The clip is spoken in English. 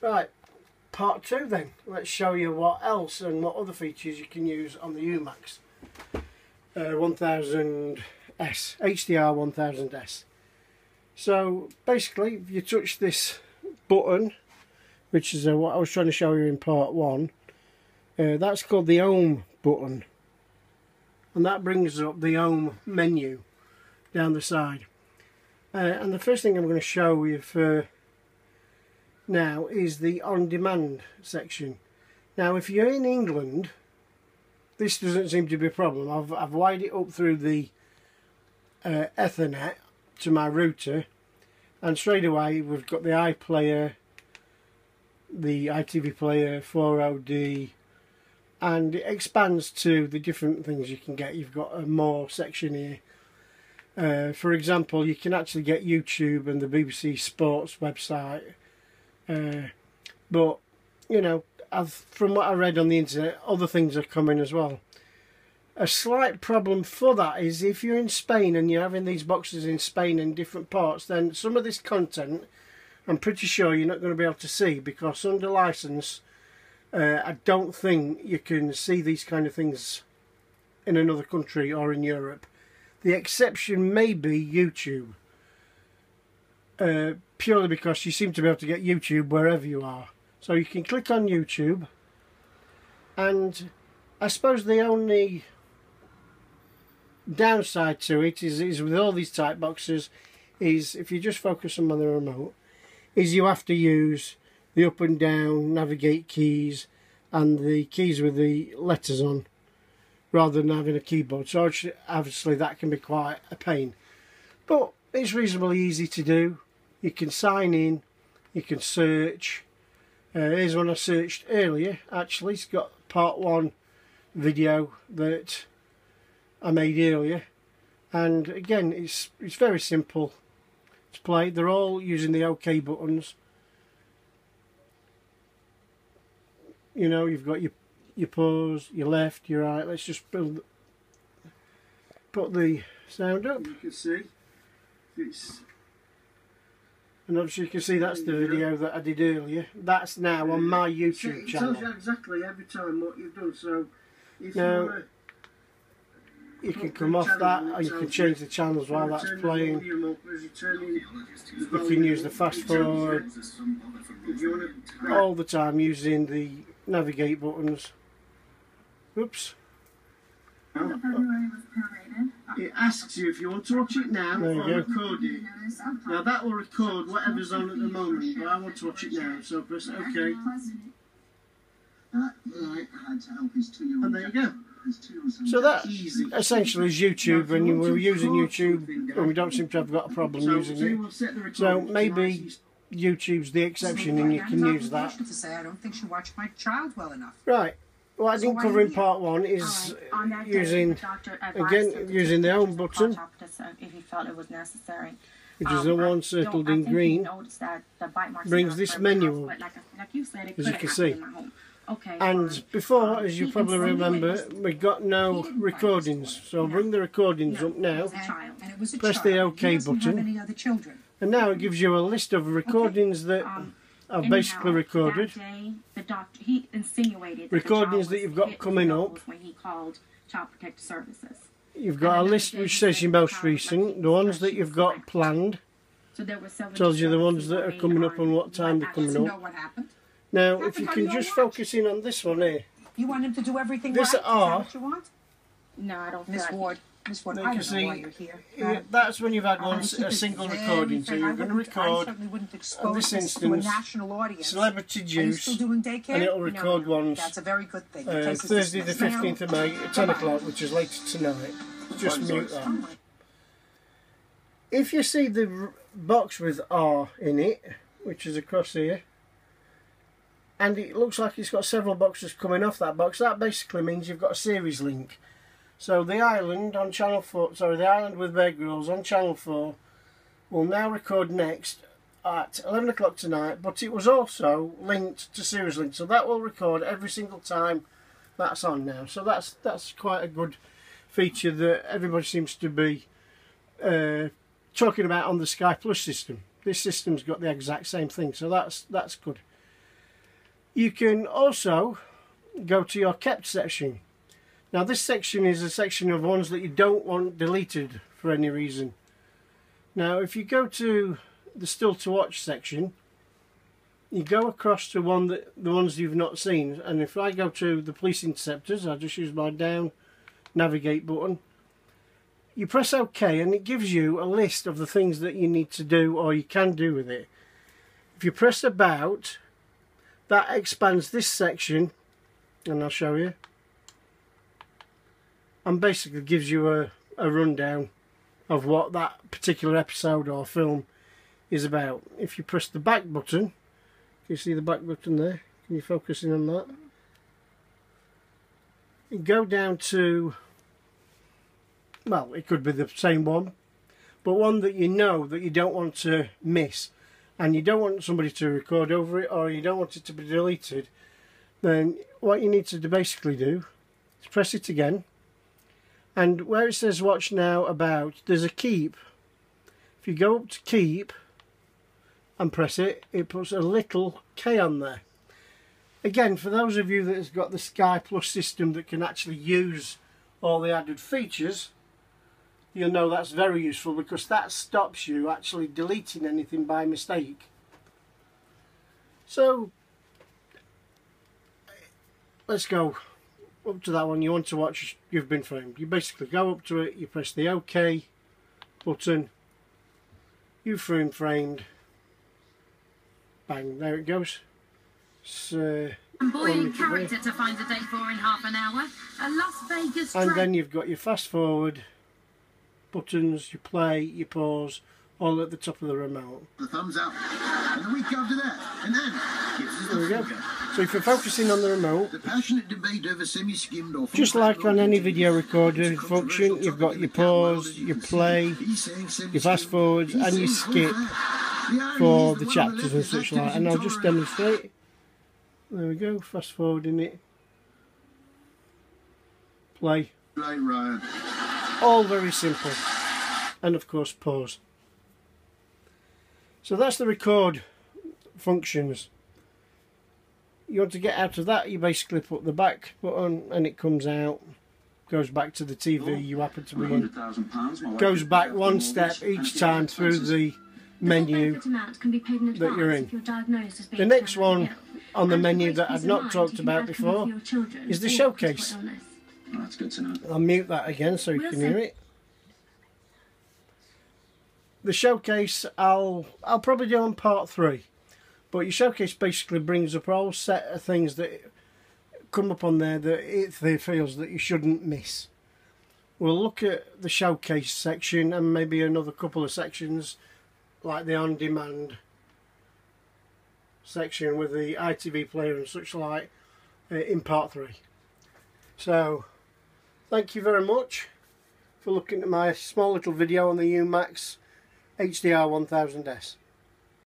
Right, part 2 then. Let's show you what else and what other features you can use on the Humax 1000S, HDR 1000S. So basically, if you touch this button, which is what I was trying to show you in part 1, that's called the Home button, and that brings up the Home menu down the side. And the first thing I'm going to show you for now is the on-demand section. Now if you're in England, this doesn't seem to be a problem. I've wired it up through the Ethernet to my router, and straight away we've got the iPlayer, the ITV player, 4OD, and it expands to the different things you can get. You've got a more section here. For example, you can actually get YouTube and the BBC Sports website, but you know, from what I read on the internet, other things are coming as well. A slight problem for that is if you're in Spain and you're having these boxes in Spain in different parts, then some of this content I'm pretty sure you're not going to be able to see, because under license I don't think you can see these kind of things in another country or in Europe. The exception may be YouTube, purely because you seem to be able to get YouTube wherever you are. So you can click on YouTube, and I suppose the only downside to it is with all these type boxes is, if you just focus them on the remote, is you have to use the up and down navigate keys and the keys with the letters on, rather than having a keyboard. So obviously that can be quite a pain, but it's reasonably easy to do. You can sign in, you can search. Here's one I searched earlier. Actually, it's got part 1 video that I made earlier, and again it's very simple to play. They're all using the OK buttons. You know, you've got your pause, your left, your right. Let's just put the sound up. You can see it's, and obviously you can see that's the video that I did earlier. That's now on my YouTube channel. It tells you exactly every time what you've done. So if you can come off that, and you can change the channels while that's playing. You can use the fast forward all the time using the navigate buttons. Oops. It asks you if you want to watch it now or record it. Now that will record whatever's on at the moment, but I want to watch it now, so press OK. Right. And there you go. So that essentially is YouTube, and we're using YouTube and we don't seem to have got a problem using it. So maybe YouTube's the exception and you can use that. I don't think she watched my child well enough. Right. What I didn't cover in part 1 is using the Home button, which is the one circled in green, brings this menu up, as you can see. And before, as you probably remember, we got no recordings, so I'll bring the recordings up now, press the OK button, and now it gives you a list of recordings that I've basically recorded, recordings that you've got coming up. You've got a list which says your most recent, the ones that you've got planned, tells you the ones that are coming up and what time they're coming up. Now, if you can just focus in on this one here. You want him to do everything this right? R. Is that what you want? No, I don't. Miss Ward, I don't know why you're here. That's when you've had a single recording. So you're going to record, in this instance, Celebrity Juice, and it'll record ones. That's a very good thing. Thursday the 15th of May at 10 o'clock, which is later tonight. Just mute that. If you see the box with R in it, which is across here, and it looks like it's got several boxes coming off that box, that basically means you've got a series link. So the island on channel 4, sorry, the island with Bear Grylls on channel 4 will now record next at 11 o'clock tonight, but it was also linked to series link, so that will record every single time that's on now. So that's quite a good feature that everybody seems to be talking about on the Sky Plus system. This system's got the exact same thing, so that's good. You can also go to your kept section. Now this section is a section of ones that you don't want deleted for any reason. Now if you go to the still to watch section, you go across to the ones you've not seen, and if I go to the police interceptors, I just use my down navigate button. You press OK and it gives you a list of the things that you need to do or you can do with it. If you press about, that expands this section, and I'll show you, and basically gives you a rundown of what that particular episode or film is about. If you press the back button, can you see the back button there? Can you focus in on that? You go down to, well, it could be the same one, but one that you know that you don't want to miss, and you don't want somebody to record over it, or you don't want it to be deleted, then what you need to basically do is press it again, and where it says watch now about, there's a keep. If you go up to keep and press it, it puts a little K on there. Again, for those of you that has got the Sky Plus system that can actually use all the added features, you'll know that's very useful, because that stops you actually deleting anything by mistake. So let's go up to that one you want to watch. You've been framed. You basically go up to it, you press the OK button, you've been framed, bang, there it goes. So, boy character to find a date for in half an hour. A Las Vegas and then you've got your fast forward buttons, your play, your pause, all at the top of the remote. The thumbs up, and the week after that, and then gives us there we go. finger. So if you're focusing on the remote, The passionate debate over semi-skimmed or just like on any video recording function, you've got your pause, your play, your fast forwards, and your skip for the chapters and such like. And I'll just demonstrate. There we go, fast forwarding it, play, Right, Ryan. all very simple, and of course pause. So that's the record functions. You want to get out of that, you basically put the back button and it comes out, goes back to the TV you happen to be in, goes back one step each time through the menu that you're in. The next one on the menu that I've not talked about before is the showcase. That's good to know. I'll mute that again so you can hear it. The showcase I'll probably do on part 3, but your showcase basically brings up a whole set of things that come up on there that it feels that you shouldn't miss. We'll look at the showcase section and maybe another couple of sections like the on-demand section with the ITV player and such like in part 3. So thank you very much for looking at my small little video on the Humax HDR 1000S.